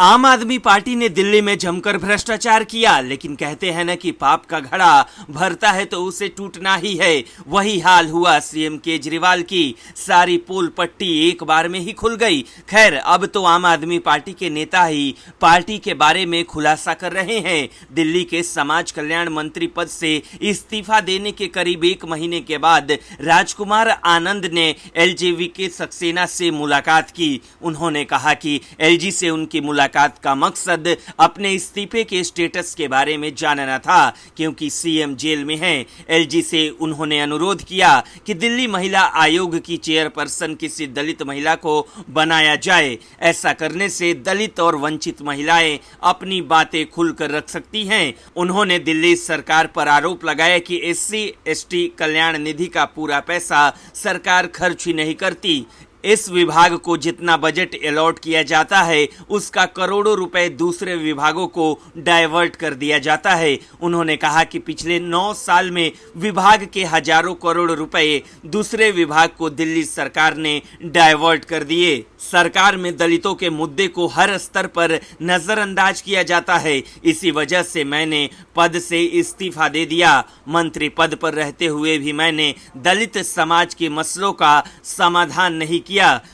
आम आदमी पार्टी ने दिल्ली में जमकर भ्रष्टाचार किया, लेकिन कहते हैं न कि पाप का घड़ा भरता है तो उसे टूटना ही है। वही हाल हुआ सीएम केजरीवाल की। सारी पोल पट्टी एक बार में ही खुल गई। खैर, अब तो आम आदमी पार्टी के नेता ही पार्टी के बारे में खुलासा कर रहे हैं। दिल्ली के समाज कल्याण मंत्री पद से इस्तीफा देने के करीब एक महीने के बाद राजकुमार आनंद ने एलजेवी के सक्सेना से मुलाकात की। उन्होंने कहा कि एलजी से उनकी मुलाकात का मकसद अपने इस्तीफे के स्टेटस के बारे में जानना था, क्योंकि सीएम जेल में हैं। एलजी से उन्होंने अनुरोध किया कि दिल्ली महिला आयोग की चेयरपर्सन किसी दलित महिला को बनाया जाए। ऐसा करने से दलित और वंचित महिलाएं अपनी बातें खुलकर रख सकती हैं। उन्होंने दिल्ली सरकार पर आरोप लगाया कि SC/ST कल्याण निधि का पूरा पैसा सरकार खर्च ही नहीं करती। इस विभाग को जितना बजट अलॉट किया जाता है, उसका करोड़ों रुपए दूसरे विभागों को डाइवर्ट कर दिया जाता है। उन्होंने कहा कि पिछले 9 साल में विभाग के हजारों करोड़ रुपए दूसरे विभाग को दिल्ली सरकार ने डाइवर्ट कर दिए। सरकार में दलितों के मुद्दे को हर स्तर पर नजरअंदाज किया जाता है। इसी वजह से मैंने पद से इस्तीफा दे दिया। मंत्री पद पर रहते हुए भी मैंने दलित समाज के मसलों का समाधान नहीं किया।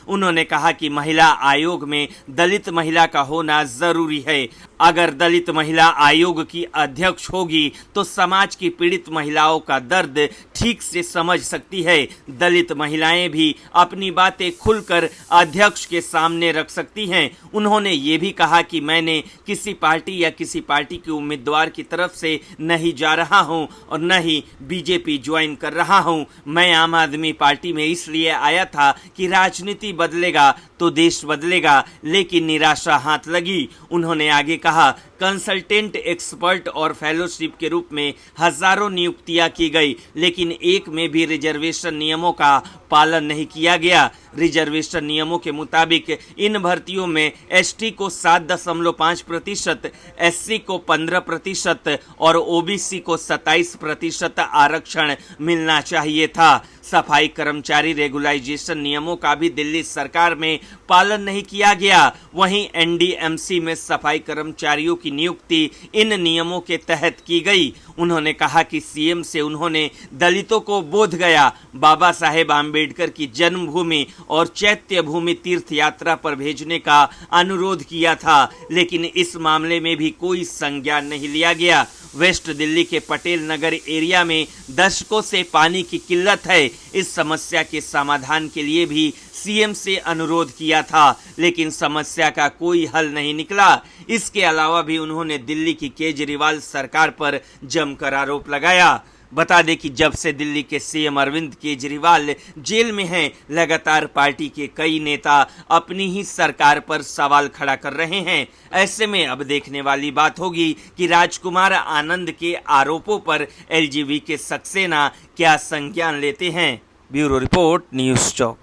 उन्होंने कहा कि महिला आयोग में दलित महिला का होना जरूरी है। अगर दलित महिला आयोग की अध्यक्ष होगी तो समाज की पीड़ित महिलाओं का दर्द ठीक से समझ सकती है। दलित महिलाएं भी अपनी बातें खुलकर अध्यक्ष के सामने रख सकती हैं। उन्होंने ये भी कहा कि मैंने किसी पार्टी या किसी पार्टी के उम्मीदवार की तरफ से नहीं जा रहा हूं और न ही बीजेपी ज्वाइन कर रहा हूं। मैं आम आदमी पार्टी में इसलिए आया था कि राजनीति बदलेगा तो देश बदलेगा, लेकिन निराशा हाथ लगी। उन्होंने आगे कहा, कंसल्टेंट, एक्सपर्ट और फेलोशिप के रूप में हजारों नियुक्तियां की गई, लेकिन एक में भी रिजर्वेशन नियमों का पालन नहीं किया गया। रिजर्वेशन नियमों के मुताबिक इन भर्तियों में एसटी को 7.5%, एससी को 15% और ओबीसी को 27% आरक्षण मिलना चाहिए था। सफाई कर्मचारी रेगुलाइजेशन नियमों का भी दिल्ली सरकार में पालन नहीं किया गया। वहीं एनडीएमसी में सफाई कर्मचारियों की नियुक्ति इन नियमों के तहत की गई। उन्होंने कहा कि सीएम से उन्होंने दलितों को बोध गया बाबा साहेब आम्बेडकर की जन्मभूमि और चैत्य भूमि तीर्थ यात्रा पर भेजने का अनुरोध किया था, लेकिन इस मामले में भी कोई संज्ञान नहीं लिया गया। वेस्ट दिल्ली के पटेल नगर एरिया में दशकों से पानी की किल्लत है। इस समस्या के समाधान के लिए भी सीएम से अनुरोध किया था, लेकिन समस्या का कोई हल नहीं निकला। इसके अलावा भी उन्होंने दिल्ली की केजरीवाल सरकार पर जमकर आरोप लगाया। बता दें कि जब से दिल्ली के सीएम अरविंद केजरीवाल जेल में हैं, लगातार पार्टी के कई नेता अपनी ही सरकार पर सवाल खड़ा कर रहे हैं। ऐसे में अब देखने वाली बात होगी कि राजकुमार आनंद के आरोपों पर एलजीबी के सक्सेना क्या संज्ञान लेते हैं। ब्यूरो रिपोर्ट, न्यूज़ चौक।